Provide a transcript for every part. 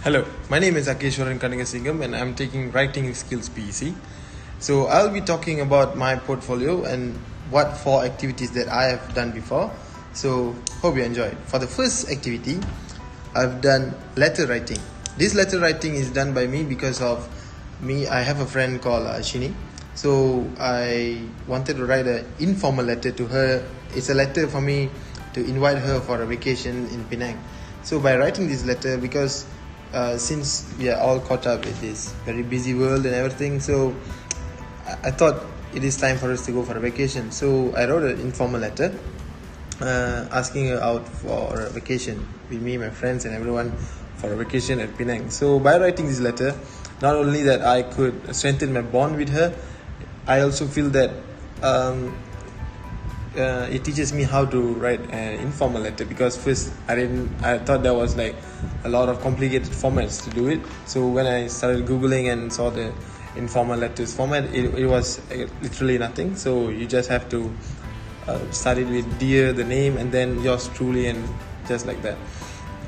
Hello, my name is Akeshwaran Kanagasingam and I'm taking Writing Skills PEC. So I'll be talking about my portfolio and what 4 activities that I have done before. So hope you enjoy. For the first activity, I've done letter writing. This letter writing is done by me because of me. I have a friend called Shini. So I wanted to write an informal letter to her. It's a letter for me to invite her for a vacation in Penang. So by writing this letter, because since we are all caught up with this very busy world and everything, so I thought it is time for us to go for a vacation. So I wrote an informal letter asking her out for a vacation with me, my friends and everyone for a vacation at Penang. So by writing this letter, not only that I could strengthen my bond with her, I also feel that it teaches me how to write an informal letter, because first I thought there was like a lot of complicated formats to do it. So when I started googling and saw the informal letters format, it was literally nothing. So you just have to start it with dear, the name, and then yours truly, and just like that.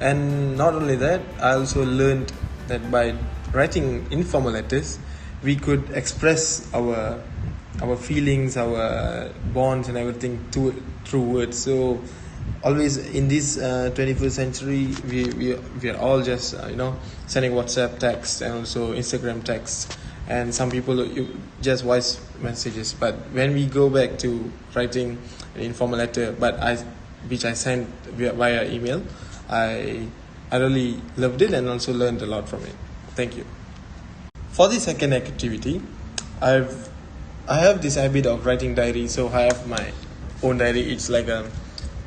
And not only that, I also learned that by writing informal letters, we could express our feelings, our bonds and everything through words. So always in this 21st century, we are all just sending WhatsApp texts and also Instagram texts, and some people just voice messages. But when we go back to writing an informal letter, which I sent via email, I really loved it and also learned a lot from it. Thank you. For the second activity, I have this habit of writing diary. So I have my own diary. It's like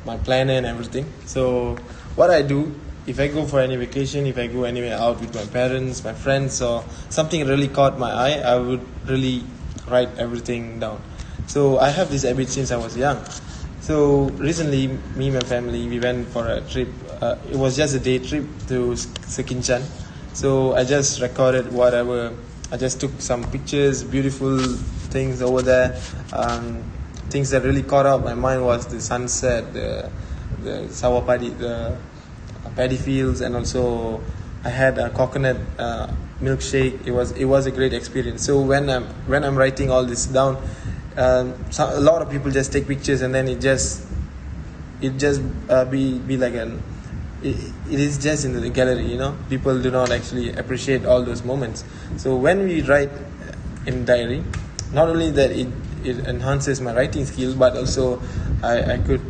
my planner and everything. So what I do, if I go for any vacation, if I go anywhere out with my parents, my friends, or something really caught my eye, I would really write everything down. So I have this habit since I was young. So recently, me and my family, we went for a trip. It was just a day trip to Sekinchan. So I just recorded whatever. I just took some pictures, beautiful things over there. Things that really caught up my mind was the sunset, the sawah padi, the paddy fields, and also I had a coconut milkshake. It was a great experience. So when I'm writing all this down, a lot of people just take pictures and then it be like it is just in the gallery, People do not actually appreciate all those moments. So when we write in diary, not only that it enhances my writing skill, but also I could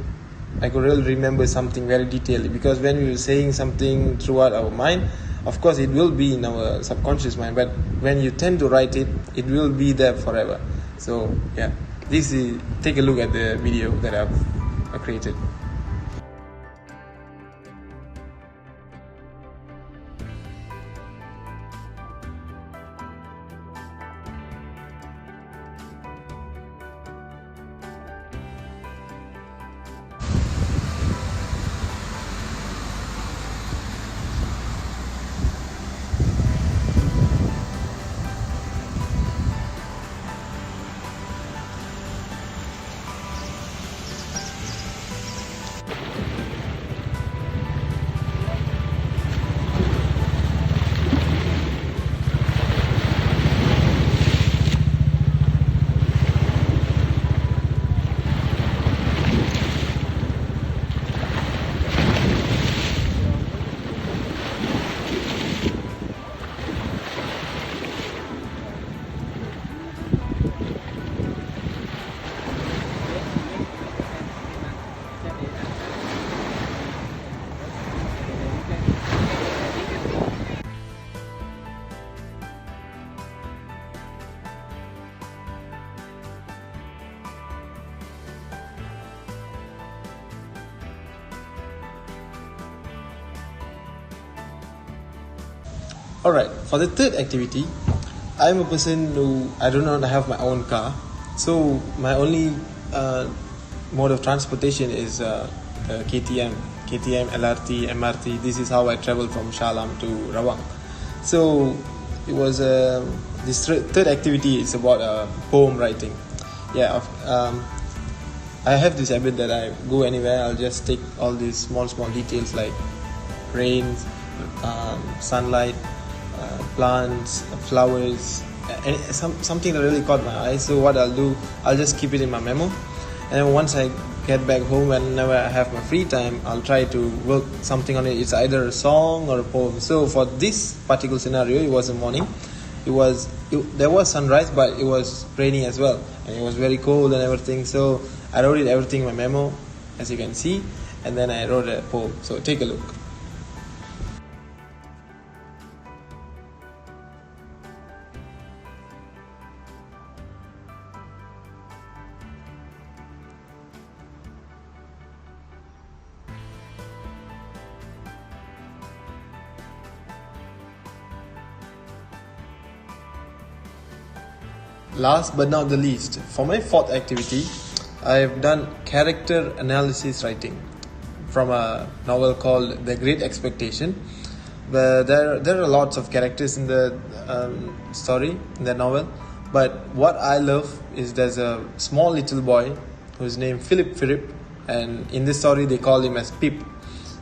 really remember something very detailed, because when we were saying something throughout our mind, of course it will be in our subconscious mind, but when you tend to write it, it will be there forever. So yeah, take a look at the video that I've created. Alright, for the third activity, I'm a person who I do not have my own car. So my only mode of transportation is KTM, LRT, MRT. This is how I travel from Shah Alam to Rawang. So it was this third activity is about poem writing. Yeah, I have this habit that I go anywhere, I'll just take all these small details like rain, sunlight, plants, flowers, and something that really caught my eye. So what I'll do, I'll just keep it in my memo, and then once I get back home, whenever I have my free time, I'll try to work something on it. It's either a song or a poem. So for this particular scenario, it was a morning. There was sunrise, but it was raining as well, and it was very cold and everything. So I wrote it everything in my memo, as you can see, and then I wrote a poem. So take a look. Last but not the least, for my fourth activity, I've done character analysis writing from a novel called The Great Expectation, where there are lots of characters in the story, in the novel. But what I love is there's a small little boy who's named Philip, and in this story they call him as Pip.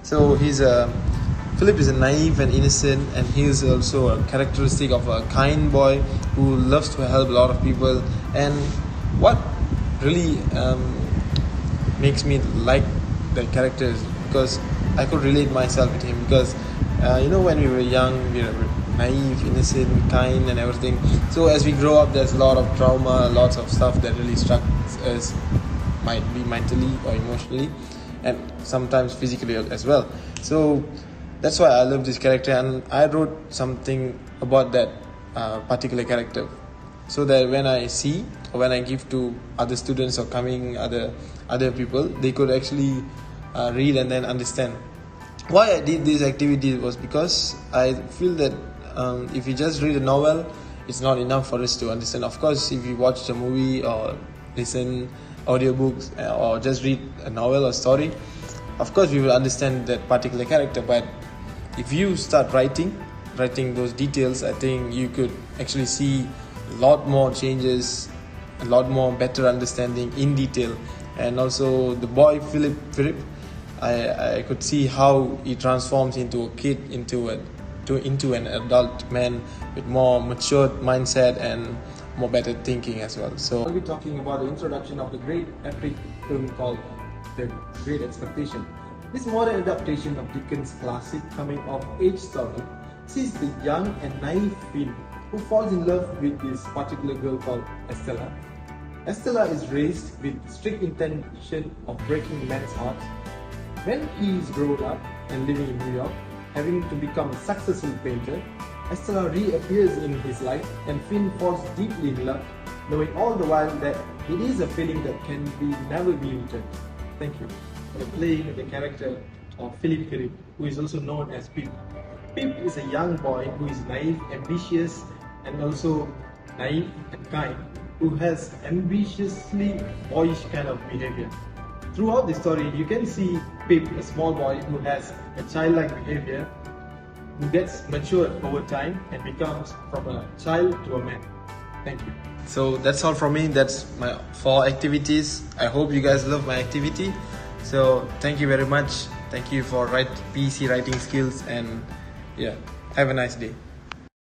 So Philip is a naive and innocent, and he is also a characteristic of a kind boy who loves to help a lot of people. And what really makes me like the character is because I could relate myself with him, because when we were young, we were naive, innocent, kind and everything. So as we grow up, there's a lot of trauma, lots of stuff that really struck us, might be mentally or emotionally, and sometimes physically as well. So that's why I love this character, and I wrote something about that particular character, so that when I see or when I give to other students or coming other people, they could actually read and then understand. Why I did this activity was because I feel that if you just read a novel, it's not enough for us to understand. Of course, if you watch a movie or listen audiobooks or just read a novel or story, of course we will understand that particular character. But if you start writing those details, I think you could actually see a lot more changes, a lot more better understanding in detail. And also the boy Philip, I could see how he transforms into a kid, into an adult man with more matured mindset and more better thinking as well. So I'll be talking about the introduction of the great epic film called The Great Expectation. This modern adaptation of Dickens' classic coming-of-age story sees the young and naive Finn who falls in love with this particular girl called Estella. Estella is raised with strict intention of breaking men's hearts. When he is grown up and living in New York, having to become a successful painter, Estella reappears in his life and Finn falls deeply in love, knowing all the while that it is a feeling that can never be returned. Thank you. For playing the character of Philip, who is also known as Pip. Pip is a young boy who is naive, ambitious, and also naive and kind, who has ambitiously boyish kind of behavior. Throughout the story, you can see Pip, a small boy who has a childlike behavior, who gets matured over time and becomes from a child to a man. Thank you. So that's all from me. That's my 4 activities. I hope you guys love my activity. So thank you very much. Thank you for PEC writing skills, and yeah, have a nice day.